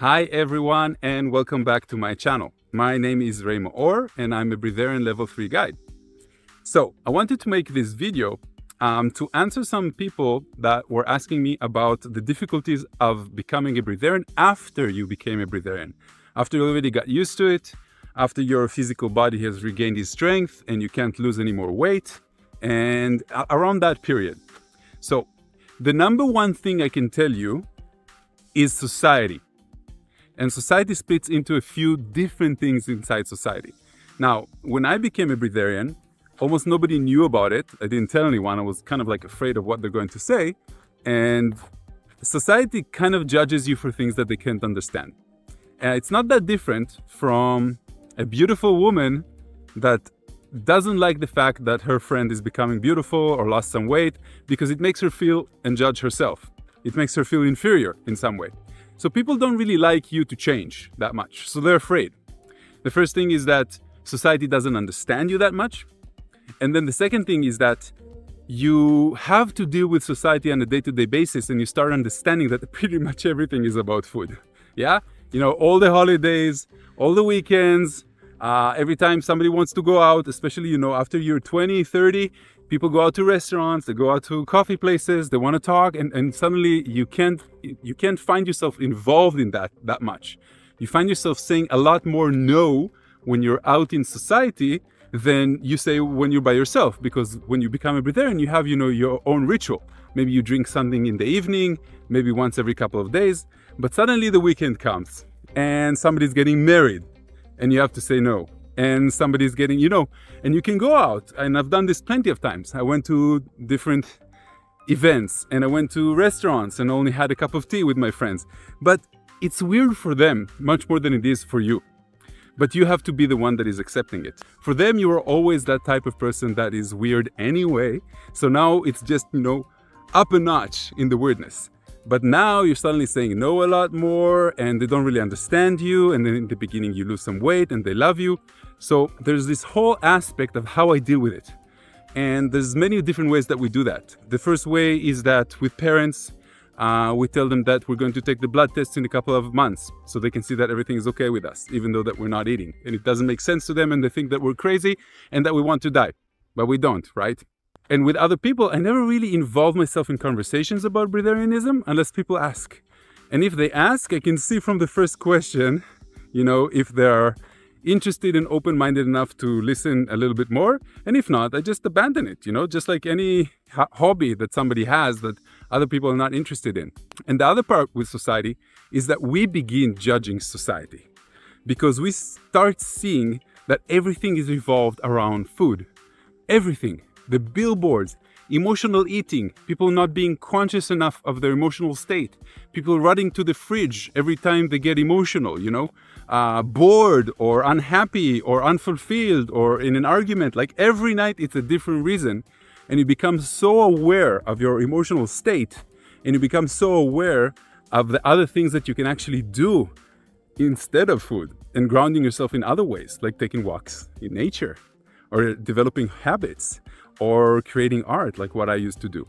Hi everyone and welcome back to my channel. My name is Ray Maor and I'm a Breatharian Level 3 guide. So I wanted to make this video to answer some people that were asking me about the difficulties of becoming a Breatharian after you became a Breatharian. After you already got used to it, after your physical body has regained its strength and you can't lose any more weight, and around that period. So the number one thing I can tell you is society. And society splits into a few different things inside society. Now, when I became a Breatharian, almost nobody knew about it. I didn't tell anyone. I was kind of like afraid of what they're going to say. And society kind of judges you for things that they can't understand. And it's not that different from a beautiful woman that doesn't like the fact that her friend is becoming beautiful or lost some weight because it makes her feel and judge herself. It makes her feel inferior in some way. So people don't really like you to change that much. So they're afraid. The first thing is that society doesn't understand you that much. And then the second thing is that you have to deal with society on a day-to-day basis and you start understanding that pretty much everything is about food. Yeah? You know, all the holidays, all the weekends, every time somebody wants to go out, especially, you know, after you're 20, 30, people go out to restaurants, they go out to coffee places, they want to talk, and suddenly you can't find yourself involved in that much. You find yourself saying a lot more no when you're out in society than you say when you're by yourself, because when you become a Breatharian, you have, you know, your own ritual. Maybe you drink something in the evening, maybe once every couple of days, but suddenly the weekend comes and somebody's getting married and you have to say no. And somebody's getting, you know, and you can go out. And I've done this plenty of times. I went to different events and I went to restaurants and only had a cup of tea with my friends. But it's weird for them much more than it is for you. But you have to be the one that is accepting it. For them, you are always that type of person that is weird anyway. So now it's just, you know, up a notch in the weirdness. But now you're suddenly saying no a lot more and they don't really understand you. And then in the beginning you lose some weight and they love you. So there's this whole aspect of how I deal with it. And there's many different ways that we do that. The first way is that with parents, we tell them that we're going to take the blood test in a couple of months so they can see that everything is okay with us, even though that we're not eating. And it doesn't make sense to them and they think that we're crazy and that we want to die. But we don't, right? And with other people, I never really involve myself in conversations about Breatharianism unless people ask. And if they ask, I can see from the first question, you know, if they're interested and open-minded enough to listen a little bit more. And if not, I just abandon it, you know, just like any hobby that somebody has that other people are not interested in. And the other part with society is that we begin judging society because we start seeing that everything is revolved around food. Everything. The billboards, emotional eating, people not being conscious enough of their emotional state, people running to the fridge every time they get emotional, you know, bored or unhappy or unfulfilled or in an argument. Like every night it's a different reason, and you become so aware of your emotional state and you become so aware of the other things that you can actually do instead of food and grounding yourself in other ways, like taking walks in nature or developing habits or creating art like what I used to do.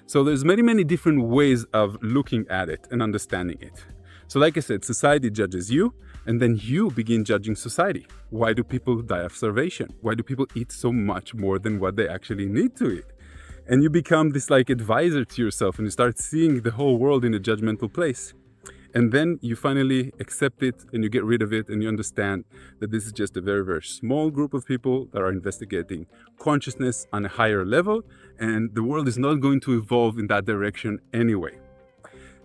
So there's many different ways of looking at it and understanding it. So like I said, society judges you and then you begin judging society. Why do people die of starvation? Why do people eat so much more than what they actually need to eat? And you become this like advisor to yourself and you start seeing the whole world in a judgmental place. And then you finally accept it and you get rid of it and you understand that this is just a very small group of people that are investigating consciousness on a higher level, and the world is not going to evolve in that direction anyway.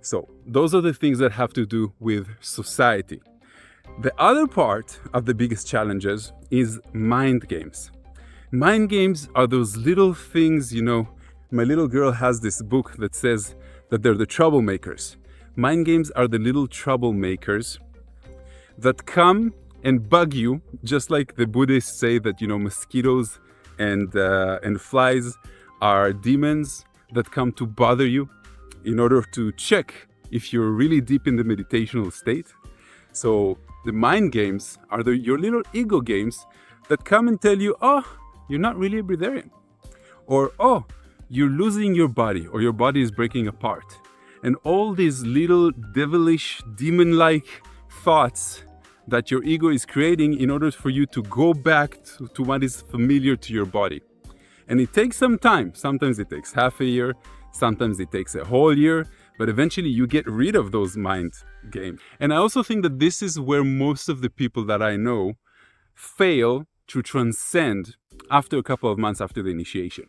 So those are the things that have to do with society. The other part of the biggest challenges is mind games. Mind games are those little things, you know, my little girl has this book that says that they're the troublemakers. Mind games are the little troublemakers that come and bug you, just like the Buddhists say that, you know, mosquitoes and flies are demons that come to bother you in order to check if you're really deep in the meditational state. So the mind games are your little ego games that come and tell you, oh, you're not really a Breatharian. Or, oh, you're losing your body or your body is breaking apart. and all these little devilish, demon-like thoughts that your ego is creating in order for you to go back to what is familiar to your body. And it takes some time. Sometimes it takes half a year, sometimes it takes a whole year, but eventually you get rid of those mind games. And I also think that this is where most of the people that I know fail to transcend after a couple of months after the initiation.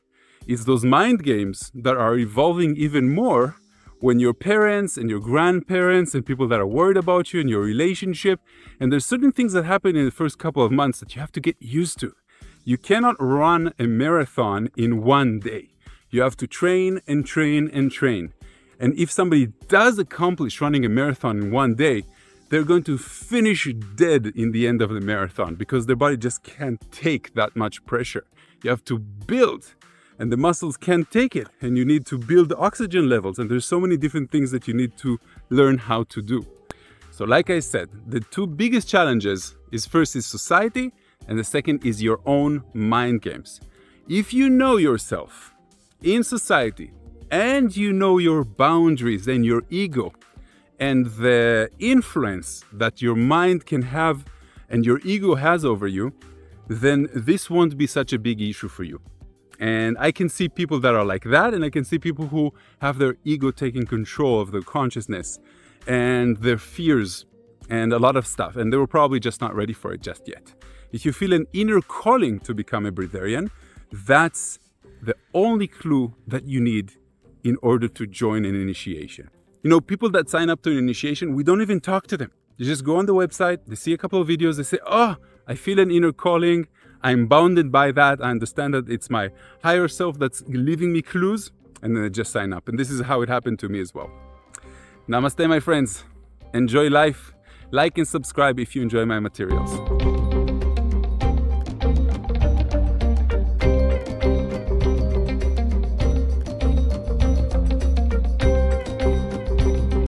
It's those mind games that are evolving even more when your parents and your grandparents and people that are worried about you and your relationship, and there's certain things that happen in the first couple of months that you have to get used to. You cannot run a marathon in one day. You have to train and train and train. And if somebody does accomplish running a marathon in one day, they're going to finish dead in the end of the marathon because their body just can't take that much pressure. You have to build, and the muscles can't take it, and you need to build the oxygen levels, and there's so many different things that you need to learn how to do. So like I said, the two biggest challenges is first is society, and the second is your own mind games. If you know yourself in society, and you know your boundaries and your ego, and the influence that your mind can have and your ego has over you, then this won't be such a big issue for you. And I can see people that are like that, and I can see people who have their ego taking control of their consciousness and their fears and a lot of stuff, and they were probably just not ready for it just yet. If you feel an inner calling to become a Breatharian, that's the only clue that you need in order to join an initiation. You know, people that sign up to an initiation, we don't even talk to them. They just go on the website, they see a couple of videos, they say, oh, I feel an inner calling, I'm bounded by that, I understand that it's my higher self that's giving me clues, and then they just sign up. And this is how it happened to me as well. Namaste, my friends. Enjoy life. Like and subscribe if you enjoy my materials.